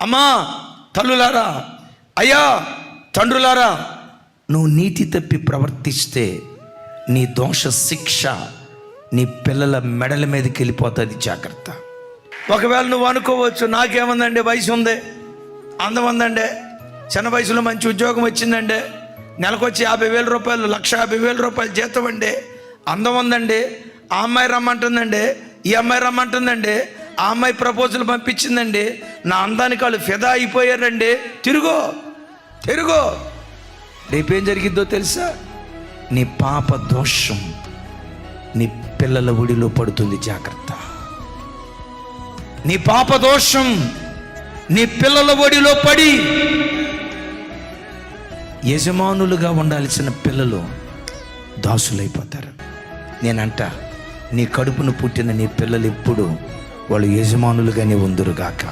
అమ్మా తల్లులారా, అయ్యా తండ్రులారా, నువ్వు నీతి తప్పి ప్రవర్తిస్తే నీ దోష శిక్ష నీ పిల్లల మెడల మీదకి వెళ్ళిపోతుంది, జాగ్రత్త. ఒకవేళ నువ్వు అనుకోవచ్చు, నాకేముందండి, వయసు ఉంది, అందం ఉందండి, చిన్న వయసులో మంచి ఉద్యోగం వచ్చిందండి, నెలకొచ్చి 50,000 రూపాయలు, 1,50,000 రూపాయలు జీతం అండి, అందం ఉందండి, ఆ అమ్మాయి రమ్మంటుందండి, ఈ అమ్మాయి రమ్మంటుందండి, ఆ అమ్మాయి ప్రపోజల్ పంపించిందండి, నా అందానికి వాళ్ళు ఫిదా అయిపోయారండి. తిరుగో. రేపేం జరిగిద్దో తెలుసా? నీ పాప దోషం నీ పిల్లల ఒడిలో పడుతుంది, జాగ్రత్త. నీ పాప దోషం నీ పిల్లల ఒడిలో పడి యజమానులుగా ఉండాల్సిన పిల్లలు దాసులైపోతారు. నేనంట, నీ కడుపును పుట్టిన నీ పిల్లలు ఎప్పుడు వాళ్ళు యజమానులుగానే ఉందురుగాక.